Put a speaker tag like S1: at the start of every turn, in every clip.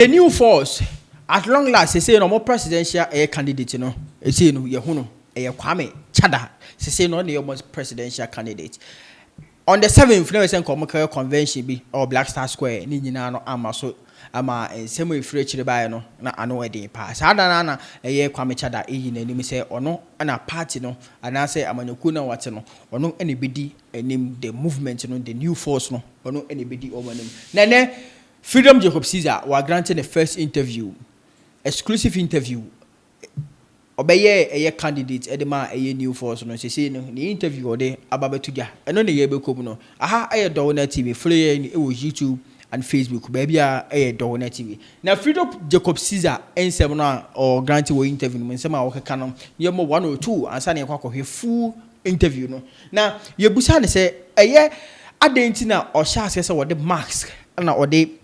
S1: A new force, at long last, they say no more presidential candidate, you know. They say no, Yahuno, Kwame, Cheddar, they say no, no more presidential candidate. On the 7th, no, it's a convention be or Black Star Square, Ninja, Amaso, Ama, and semi free chile no, I know a day pass. Adana, a year Kwame Cheddar, and you say, or no, and a party, no, and I say, Amanukuna, what's no, or no anybody, and name the movement, you know, the new force, no, or no anybody over them. Nene, Freedom Jacob Caesar were granted the first interview, exclusive interview. Obey a candidate, Edema, a new force, no, say, no, the interview or day, Ababetuja, and on the Yabel aha, I Dowona TV, flyer in YouTube and Facebook, baby, a Dowona TV. Now, Freedom Jacob Caesar and seminar or granted were interview when some of canon, you're more 1 or 2, and Sunny Quack a full interview. No, now, your Busan say, a year, I didn't know or shall say, what the mask, and or they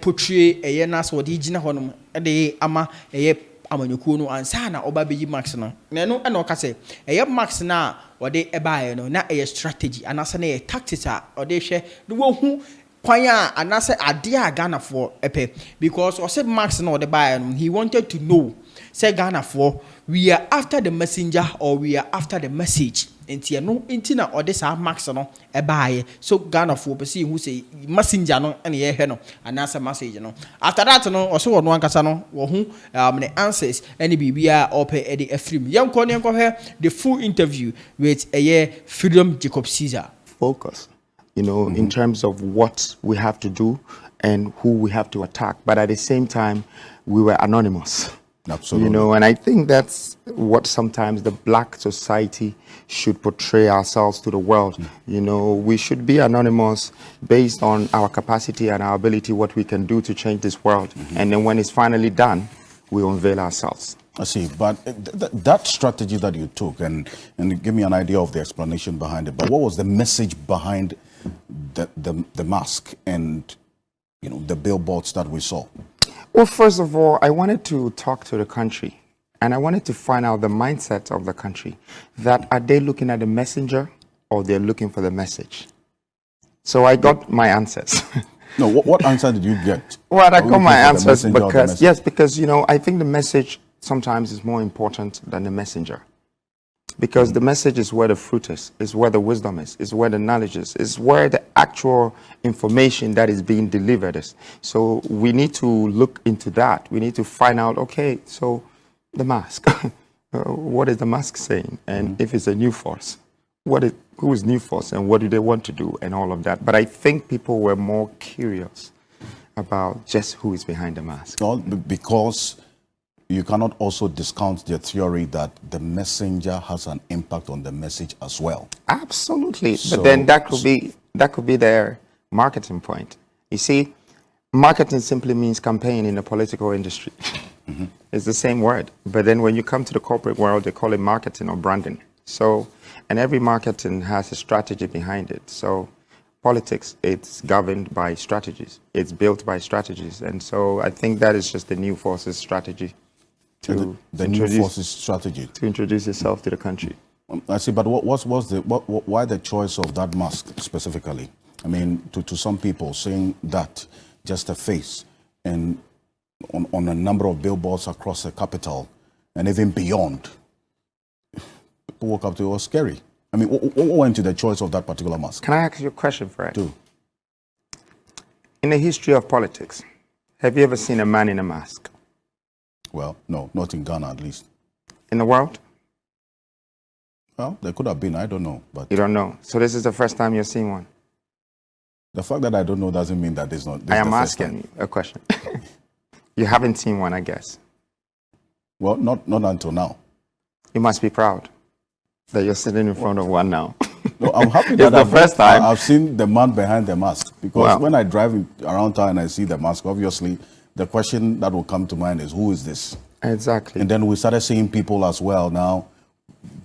S1: portray a year nas or the Gina Honum, a day ama a year. Amanyukuno and Sana Oba Bigi Max no. No, and Okase, a Max na or they a buyer no, not a strategy, and as a tactics or they share the one who Quaya and as a dear Ghana for a pay because or said Max no the buyer, he wanted to know, say Ghana for we are after the messenger or we are after the message. Intia no intina or this are Max no a buyer. So Ghana for see who say messenger no and ye no and answer message no. After that no or so one casano or who the answers any BBR or pay Eddie Ephraim. Young Connie here the full interview with a year Freedom Jacob Caesar.
S2: Focus, you know, in terms of what we have to do and who we have to attack. But at the same time, we were anonymous. Absolutely. You know, and I think that's what sometimes the black society should portray ourselves to the world. You know, we should be anonymous based on our capacity and our ability, what we can do to change this world. And then when it's finally done, we unveil ourselves.
S3: I see, but that strategy that you took, and give me an idea of the explanation behind it, but what was the message behind the mask and, you know, the billboards that we saw?
S2: Well, first of all, I wanted to talk to the country, and I wanted to find out the mindset of the country. That are they looking at the messenger or they're looking for the message? So I got my answers.
S3: No, what answer did you get?
S2: Well, I got my answers because, yes, because, you know, I think the message sometimes is more important than the messenger. Because the message is where the fruit is where the wisdom is where the knowledge is where the actual information that is being delivered is. So we need to look into that. We need to find out, okay, so the mask, what is the mask saying? And if it's a new force, who is new force and what do they want to do and all of that. But I think people were more curious about just who is behind the mask.
S3: Well, because you cannot also discount the theory that the messenger has an impact on the message as well.
S2: Absolutely. So, but then that could be their marketing point. You see, marketing simply means campaign in the political industry. It's the same word. But then when you come to the corporate world, they call it marketing or branding. So, and every marketing has a strategy behind it. So politics, it's governed by strategies. It's built by strategies. And so I think that is just the new forces strategy.
S3: The new forces strategy
S2: to introduce yourself to the country.
S3: I see, but why the choice of that mask specifically? I mean, to some people saying that just a face and on a number of billboards across the capital and even beyond, people woke up to it was scary. I mean, what went to the choice of that particular mask?
S2: Can I ask you a question, Fred?
S3: Do.
S2: In the history of politics, have you ever seen a man in a mask?
S3: Well, no, not in Ghana at least.
S2: In the world?
S3: Well, there could have been, I don't know. But
S2: you don't know. So this is the first time you're seeing one?
S3: The fact that I don't know doesn't mean that there's not.
S2: I am asking you a question. You haven't seen one, I guess.
S3: Well, not until now.
S2: You must be proud that you're sitting in front of one now.
S3: No, I'm happy
S2: that the first time
S3: I've seen the man behind the mask. Because when I drive around town and I see the mask, obviously, the question that will come to mind is, who is this?
S2: Exactly.
S3: And then we started seeing people as well now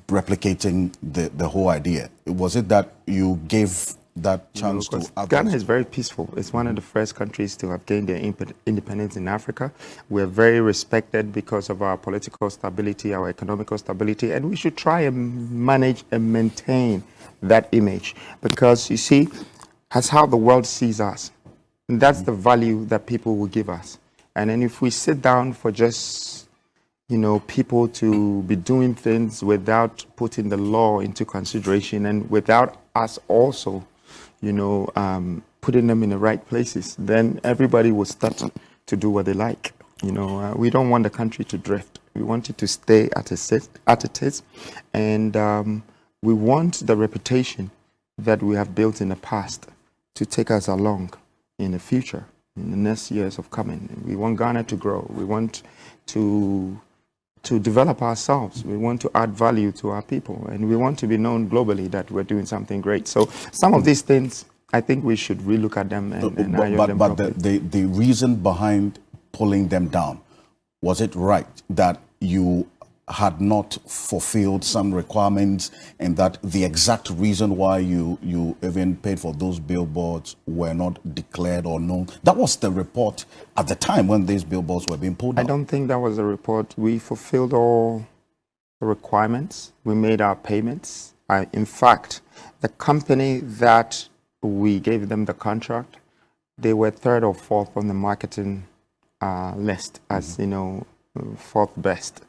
S3: replicating the whole idea. Was it that you gave that chance to others?
S2: Ghana is very peaceful. It's one of the first countries to have gained their independence in Africa. We're very respected because of our political stability, our economical stability, and we should try and manage and maintain that image because, you see, that's how the world sees us. And that's the value that people will give us. And then if we sit down for just, people to be doing things without putting the law into consideration and without us also, putting them in the right places, then everybody will start to do what they like. We don't want the country to drift. We want it to stay at it is. And we want the reputation that we have built in the past to take us along in the future, in the next years of coming. We want Ghana to grow. We want to develop ourselves. We want to add value to our people. And we want to be known globally that we're doing something great. So some of these things, I think we should relook at them and iron them properly.
S3: But the reason behind pulling them down, was it right that you had not fulfilled some requirements and that the exact reason why you even paid for those billboards were not declared or known? That was the report at the time when these billboards were being pulled down.
S2: I don't think that was a report. We fulfilled all the requirements. We made our payments. In fact, the company that we gave them the contract, they were third or fourth on the marketing list as, fourth best.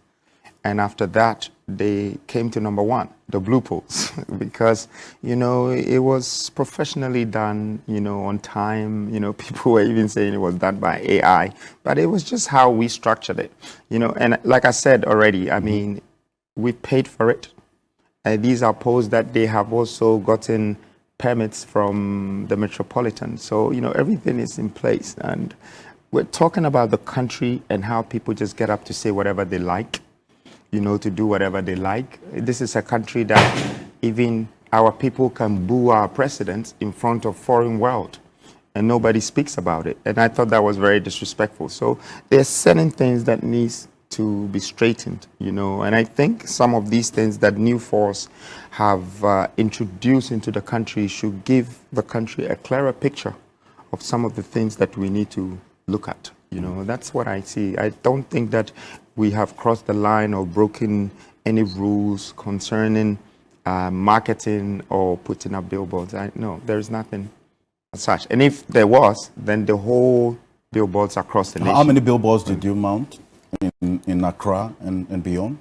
S2: And after that, they came to number one, the Blue Poles, because, it was professionally done, on time. People were even saying it was done by AI, but it was just how we structured it, And like I said already, I mean, we paid for it. These are poles that they have also gotten permits from the Metropolitan. So, everything is in place. And we're talking about the country and how people just get up to say whatever they like. To do whatever they like. This is a country that even our people can boo our presidents in front of foreign world and nobody speaks about it. And I thought that was very disrespectful. So there are certain things that needs to be straightened, and I think some of these things that New Force have introduced into the country should give the country a clearer picture of some of the things that we need to look at. That's what I see. I don't think that we have crossed the line or broken any rules concerning marketing or putting up billboards. No, there's nothing as such. And if there was, then the whole billboards across the nation.
S3: How many billboards did you mount in Accra and beyond?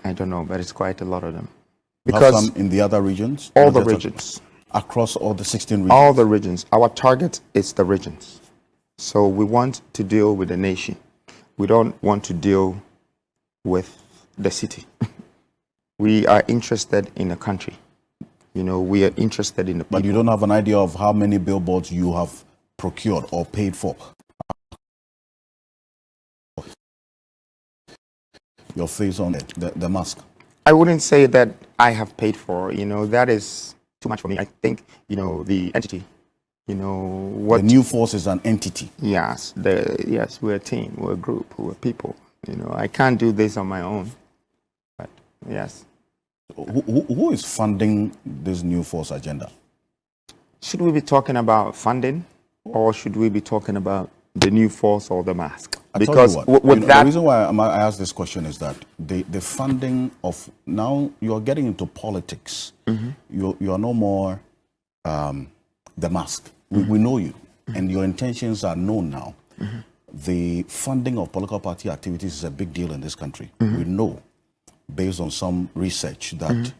S2: I don't know, but it's quite a lot of them.
S3: Because some in the other regions?
S2: All the regions.
S3: Across all the 16 regions?
S2: All the regions. Our target is the regions. So we want to deal with the nation. We don't want to deal with the city. We are interested in the country. We are interested in the people.
S3: But you don't have an idea of how many billboards you have procured or paid for? Your face on the mask.
S2: I wouldn't say that I have paid for, that is too much for me. I think, the entity, what...
S3: The New Force is an entity.
S2: Yes, yes, we're a team, we're a group, we're people. I can't do this on my own, but yes.
S3: Who is funding this New Force agenda?
S2: Should we be talking about funding or should we be talking about the New Force or the mask? Because with that...
S3: The reason why I ask this question is that the funding of... Now you're getting into politics. Mm-hmm. You are no more the mask. Mm-hmm. We know you, and your intentions are known now. Mm-hmm. The funding of political party activities is a big deal in this country. Mm-hmm. We know, based on some research, that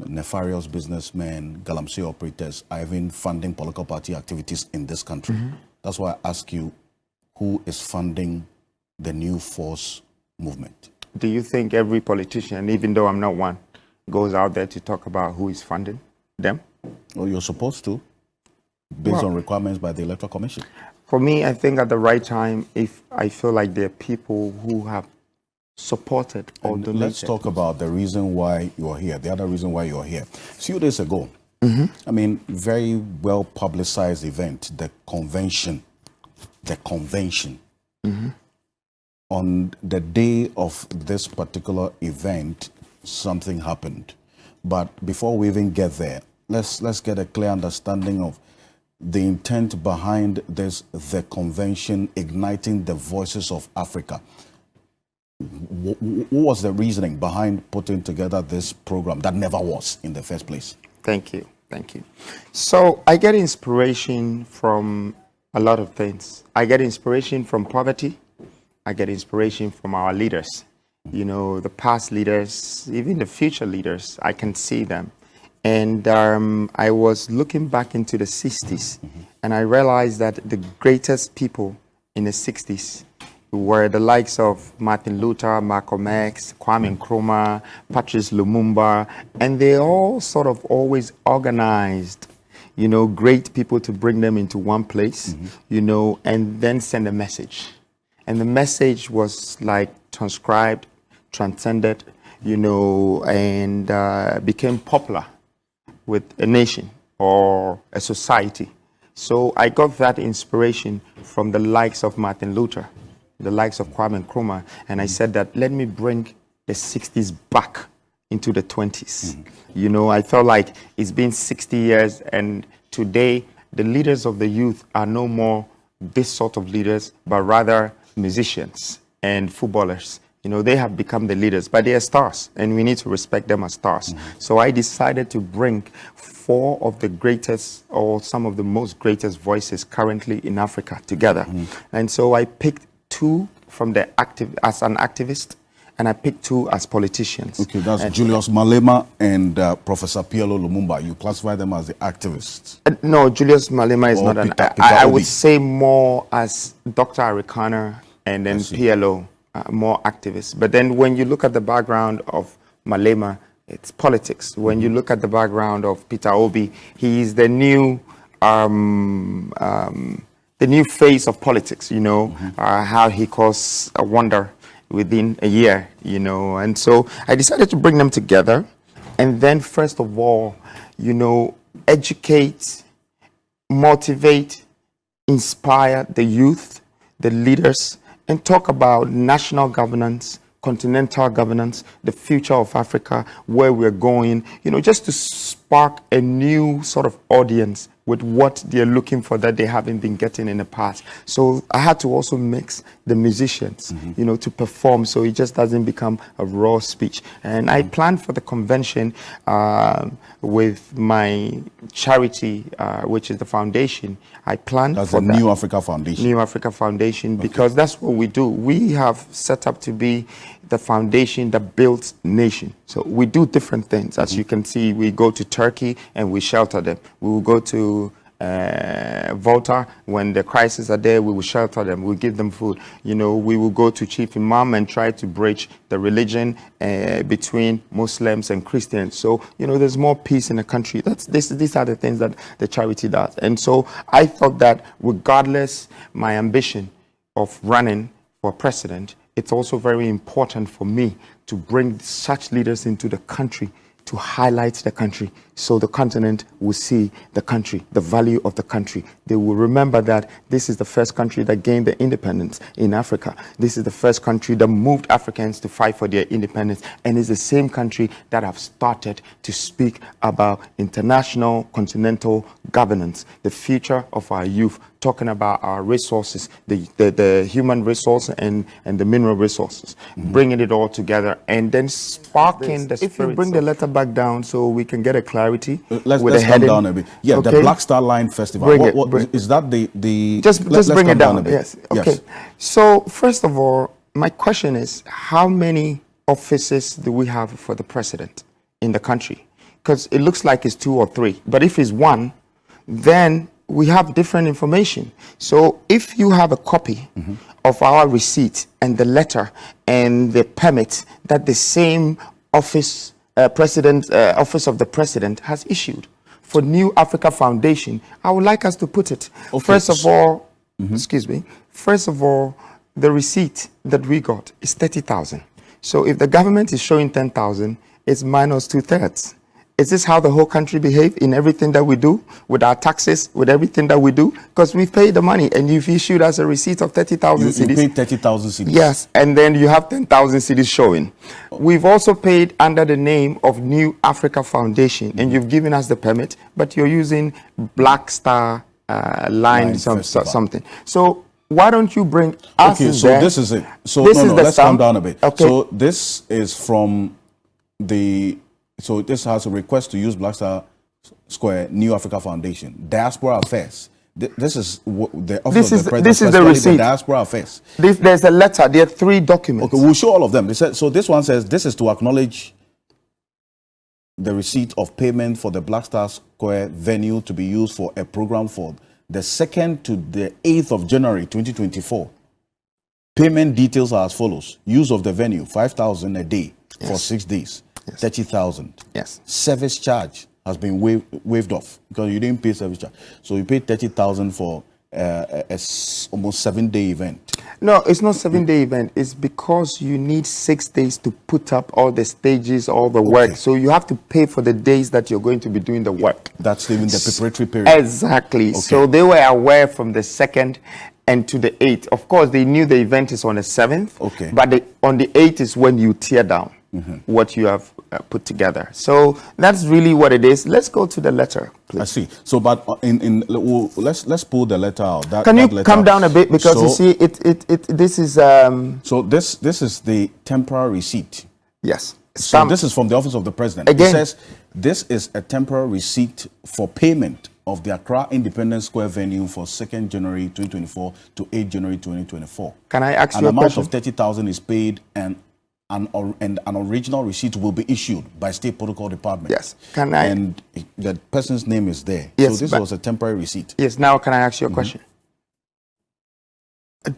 S3: nefarious businessmen, galamsey operators are even funding political party activities in this country. Mm-hmm. That's why I ask you, who is funding the New Force movement?
S2: Do you think every politician, even though I'm not one, goes out there to talk about who is funding them?
S3: Well, you're supposed to, based on requirements by the Electoral Commission.
S2: For me, I think at the right time, if I feel like there are people who have supported or donated.
S3: Let's talk about the reason why you're here, the other reason why you're here. A few days ago, I mean, very well publicized event, the convention. On the day of this particular event, something happened. But before we even get there, let's get a clear understanding of the intent behind the convention, igniting the voices of Africa. What was the reasoning behind putting together this program that never was in the first place?
S2: Thank you. So I get inspiration from A lot of things. I get inspiration from poverty. I get inspiration from our leaders. You know, the past leaders, even the future leaders, I can see them. And I was looking back into the 60s, and I realized that the greatest people in the 60s were the likes of Martin Luther, Malcolm X, Kwame Nkrumah, Patrice Lumumba, and they all sort of always organized, you know, great people to bring them into one place, you know, and then send a message. And the message was like transcribed, transcended, you know, and became popular with a nation or a society. So I got that inspiration from the likes of Martin Luther, the likes of Kwame Nkrumah, and I said that let me bring the 60s back into the 20s. You know, I felt like it's been 60 years, and today the leaders of the youth are no more this sort of leaders, but rather musicians and footballers. You know, they have become the leaders, but they are stars, and we need to respect them as stars. So I decided to bring 4 of the greatest, or some of the most greatest voices currently in Africa together. And so I picked 2 from the as an activist, and I picked 2 as politicians.
S3: Okay, that's Julius Malema and Professor Pielo Lumumba. You classify them as the activists?
S2: No, Julius Malema is not an... I would say more as Dr. Arikana and then Pielo. More activists. But then when you look at the background of Malema, it's politics. When you look at the background of Peter Obi, he is the new face of politics, you know, how he caused a wonder within a year, you know. And so I decided to bring them together and then first of all, you know, educate, motivate, inspire the youth, the leaders, and talk about national governance, continental governance, the future of Africa, where we're going, you know, just to spark a new sort of audience with what they're looking for that they haven't been getting in the past. So I had to also mix the musicians, you know, to perform so it just doesn't become a raw speech. And I planned for the convention with my charity, which is the foundation. I planned for
S3: the New Africa Foundation.
S2: New Africa Foundation, because that's what we do. We have set up to be the foundation that builds nation. So we do different things. As you can see, we go to Turkey and we shelter them. We will go to Volta when the crises are there. We will shelter them. We'll give them food. You know, we will go to Chief Imam and try to bridge the religion between Muslims and Christians. So, you know, there's more peace in the country. These are the things that the charity does. And so I thought that regardless my ambition of running for president, it's also very important for me to bring such leaders into the country to highlight the country so the continent will see the country, the value of the country. They will remember that this is the first country that gained the independence in Africa. This is the first country that moved Africans to fight for their independence. And it's the same country that have started to speak about international continental governance, the future of our youth, talking about our resources, the human resource and the mineral resources, bringing it all together and then sparking the spirit. If you bring the letter back down so we can get a clarity.
S3: Let's come down a bit. Yeah, okay. The Black Star Line Festival. Is that the
S2: just bring it down. Yes. Okay. Yes. So first of all, my question is, how many offices do we have for the president in the country? Because it looks like it's 2 or 3. But if it's 1, then we have different information. So if you have a copy of our receipt and the letter and the permit that the same office office of the president has issued for New Africa Foundation, I would like us to put it. Okay. First of all, excuse me. First of all, the receipt that we got is 30,000. So if the government is showing 10,000, it's minus 2/3. Is this how the whole country behave in everything that we do, with our taxes, with everything that we do? Because we've paid the money, and you've issued us a receipt of 30,000 cedis.
S3: You paid 30,000 cedis.
S2: Yes, and then you have 10,000 cedis showing. We've also paid under the name of New Africa Foundation, and you've given us the permit, but you're using Black Star line something. So why don't you bring us in
S3: so
S2: there?
S3: This is it. So
S2: this
S3: let's calm down a bit.
S2: Okay.
S3: So this is from the... So this has a request to use Black Star Square, New Africa Foundation, Diaspora Affairs, This is the office of the president.
S2: This is the receipt.
S3: The diaspora affairs.
S2: There's a letter. There are 3 documents.
S3: Okay, we'll show all of them. They said, so this one says this is to acknowledge the receipt of payment for the Black Star Square venue to be used for a program for the 2nd to the 8th of January 2024. Payment details are as follows. Use of the venue, 5,000 a day for 6 days, 30,000.
S2: Yes.
S3: Service charge has been waived off because you didn't pay service charge. So you paid 30,000 for almost 7-day event.
S2: No, it's not 7-day event. It's because you need 6 days to put up all the stages, all the work.
S3: Okay.
S2: So you have to pay for the days that you're going to be doing the work.
S3: That's even the preparatory period.
S2: Exactly.
S3: Okay.
S2: So they were aware from the 2nd and to the 8th. Of course, they knew the event is on the 7th.
S3: Okay.
S2: But on the 8th is when you tear down what you have put together. So that's really what it is. Let's go to the letter, please.
S3: I see. So, but let's pull the letter out.
S2: Can you come down a bit, because you see this is
S3: So this is the temporary receipt.
S2: yes.
S3: So this is from the office of the president.
S2: Again,
S3: it says this is a temporary receipt for payment of the Accra Independence Square venue for 2nd January 2024 to 8 January 2024.
S2: Can I ask you a
S3: question? An amount of 30,000 is paid, and an original receipt will be issued by State Protocol Department.
S2: Yes. Can I?
S3: And the person's name is there.
S2: Yes,
S3: so this was a temporary receipt.
S2: Yes. Now, can I ask you a question?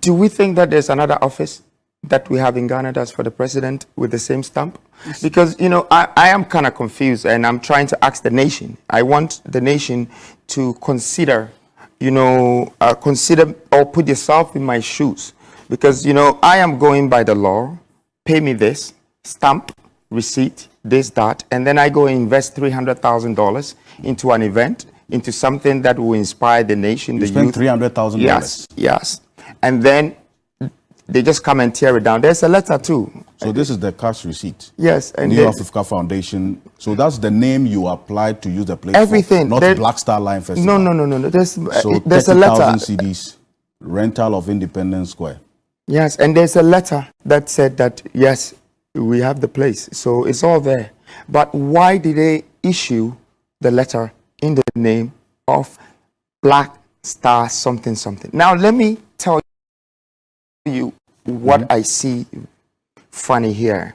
S2: Do we think that there's another office that we have in Ghana that's for the president with the same stamp? Because, you know, I am kind of confused, and I'm trying to ask the nation. I want the nation to consider, you know, consider or put yourself in my shoes. Because, you know, I am going by the law. Pay me this, stamp, receipt, this, that, and then I go and invest $300,000 into an event, into something that will inspire the nation, the youth.
S3: $300,000.
S2: Yes, yes. And then they just come and tear it down. There's a letter too.
S3: So this is the cash receipt.
S2: Yes, and
S3: New Africa Foundation. So that's the name you applied to use the place.
S2: Everything.
S3: For, not Black Star Line Festival.
S2: No. There's
S3: a letter. CDs, rental of Independence Square.
S2: Yes, and there's a letter that said that, yes, we have the place. So it's all there. But why did they issue the letter in the name of Black Star something something? Now, let me tell you what I see funny here.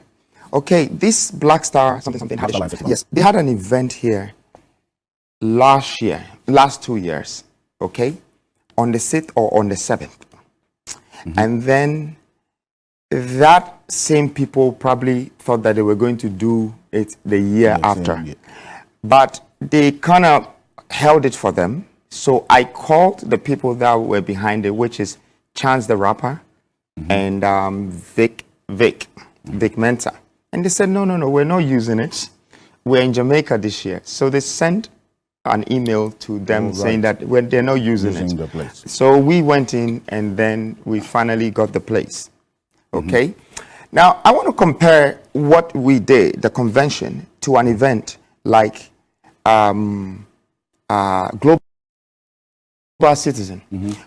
S2: Okay, this Black Star something something. Yes, they had an event here last 2 years, okay, on the 6th or on the 7th. And then that same people probably thought that they were going to do it the year after. But they kind of held it for them. So I called the people that were behind it, which is Chance the Rapper and Vic Mensa. And they said, no, we're not using it. We're in Jamaica this year. So they sent an email to them saying that they're not using it.
S3: The place.
S2: So we went in, and then we finally got the place. Okay? Now, I want to compare what we did, the convention, to an event like Global Citizen.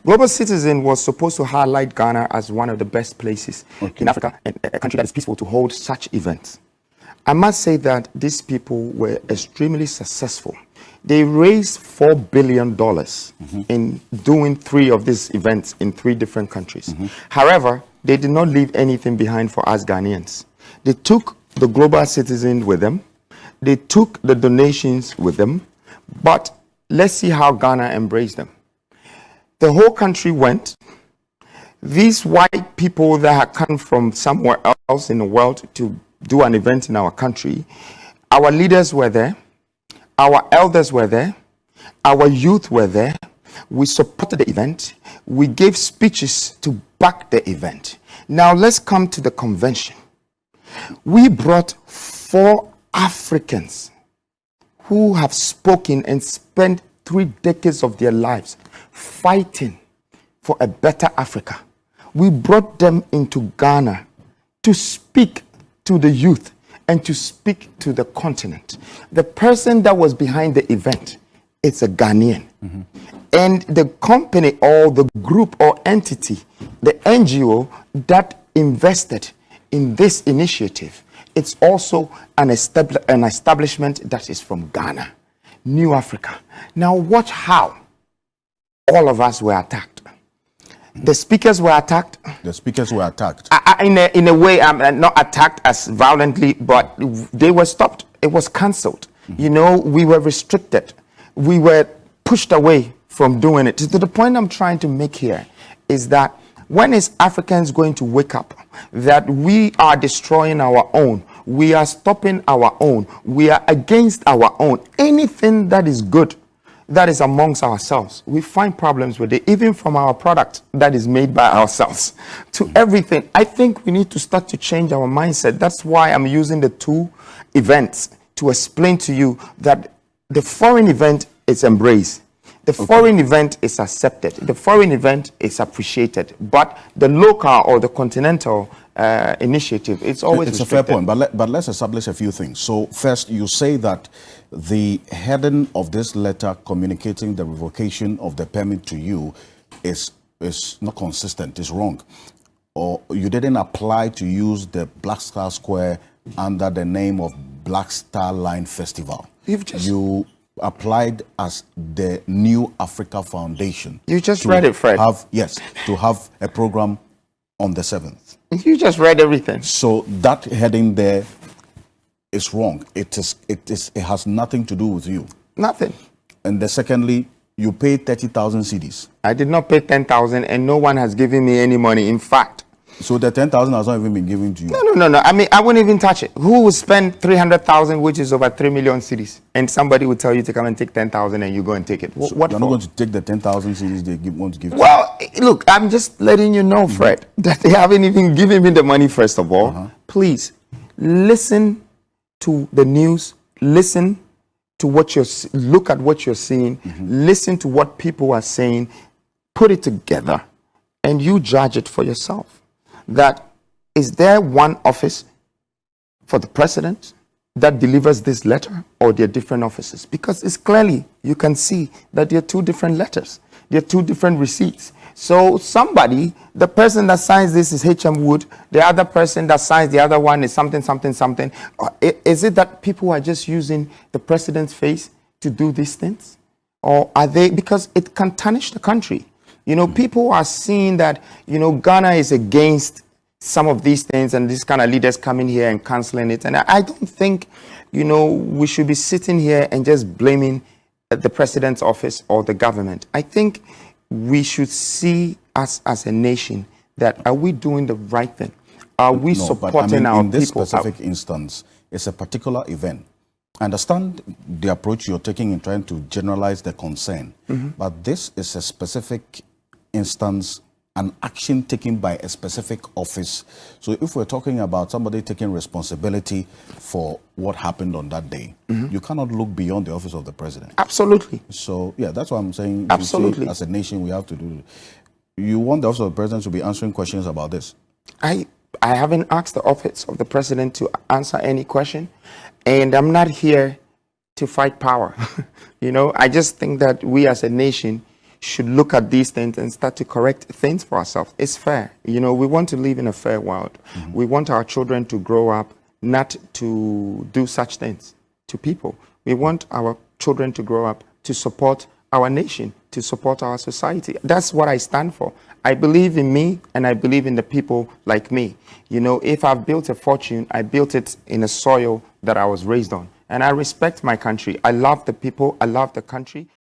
S2: Global Citizen was supposed to highlight Ghana as one of the best places in Africa, and a country that is peaceful to hold such events. I must say that these people were extremely successful. They raised $4 billion in doing 3 of these events in 3 different countries. However, they did not leave anything behind for us Ghanaians. They took the Global Citizen with them. They took the donations with them. But let's see how Ghana embraced them. The whole country went. These white people that had come from somewhere else in the world to do an event in our country, our leaders were there. Our elders were there. Our youth were there. We supported the event. We gave speeches to back the event. Now let's come to the convention. We brought 4 Africans who have spoken and spent 3 decades of their lives fighting for a better Africa. We brought them into Ghana to speak to the youth and to speak to the continent. The person that was behind the event, it's a Ghanaian. And the company or the group or entity, the NGO that invested in this initiative, it's also an establishment that is from Ghana, New Africa. Now watch how all of us were attacked. The speakers were attacked.
S3: The speakers were attacked.
S2: In a way, not attacked as violently, but they were stopped. It was cancelled. You know, we were restricted. We were pushed away from doing it. To the point I'm trying to make here is that when is Africans going to wake up that we are destroying our own, we are stopping our own, we are against our own, anything that is good, that is amongst ourselves, we find problems with it, even from our product that is made by ourselves to everything. I think we need to start to change our mindset. That's why I'm using the two events to explain to you that the foreign event is embraced. The foreign event is accepted. The foreign event is appreciated. But the local or the continental initiative, it's always
S3: It's
S2: restricted.
S3: a fair point, but let's establish a few things. So first, you say that the heading of this letter communicating the revocation of the permit to you is not consistent, it's wrong. Or you didn't apply to use the Black Star Square under the name of Black Star Line Festival. You applied as the New Africa Foundation.
S2: You just read it, Fred.
S3: To have a program on the 7th.
S2: You just read everything.
S3: So that heading there is wrong. It has nothing to do with you.
S2: Nothing.
S3: And secondly, you paid 30,000 cedis.
S2: I did not pay 10,000 and no one has given me any money. In fact,
S3: so the 10,000 has not even been given to you?
S2: No. I mean, I wouldn't even touch it. Who would spend 300,000, which is over 3 million cedis, and somebody would tell you to come and take 10,000 and you go and take it?
S3: So
S2: what
S3: you're not going to take the 10,000 cedis they want to give to you?
S2: Well, look, I'm just letting you know, Fred, that they haven't even given me the money, first of all. Please, listen to the news. Listen to what look at what you're seeing. Listen to what people are saying. Put it together, and you judge it for yourself. That is there one office for the president that delivers this letter, or there are different offices? Because it's clearly, you can see that there are two different letters. There are two different receipts. So somebody, the person that signs this is H.M. Wood, the other person that signs the other one is something. Is it that people are just using the president's face to do these things? Or are they, because it can tarnish the country. You know, people are seeing that, you know, Ghana is against some of these things and these kind of leaders coming here and canceling it. And I don't think, you know, we should be sitting here and just blaming the president's office or the government. I think we should see us as a nation that are we doing the right thing? Are we supporting our people?
S3: In this specific instance, it's a particular event. I understand the approach you're taking in trying to generalize the concern, but this is a specific instance, an action taken by a specific office. So if we're talking about somebody taking responsibility for what happened on that day, you cannot look beyond the office of the president.
S2: Absolutely.
S3: So, yeah, that's what I'm saying.
S2: Absolutely.
S3: As a nation, we have to do it. You want the office of the president to be answering questions about this?
S2: I haven't asked the office of the president to answer any question, and I'm not here to fight power. You know, I just think that we as a nation should look at these things and start to correct things for ourselves. It's fair. You know, we want to live in a fair world. We want our children to grow up not to do such things to people. We want our children to grow up to support our nation, to support our society. That's what I stand for. I believe in me and I believe in the people like me. You know, if I've built a fortune, I built it in a soil that I was raised on. And I respect my country. I love the people. I love the country.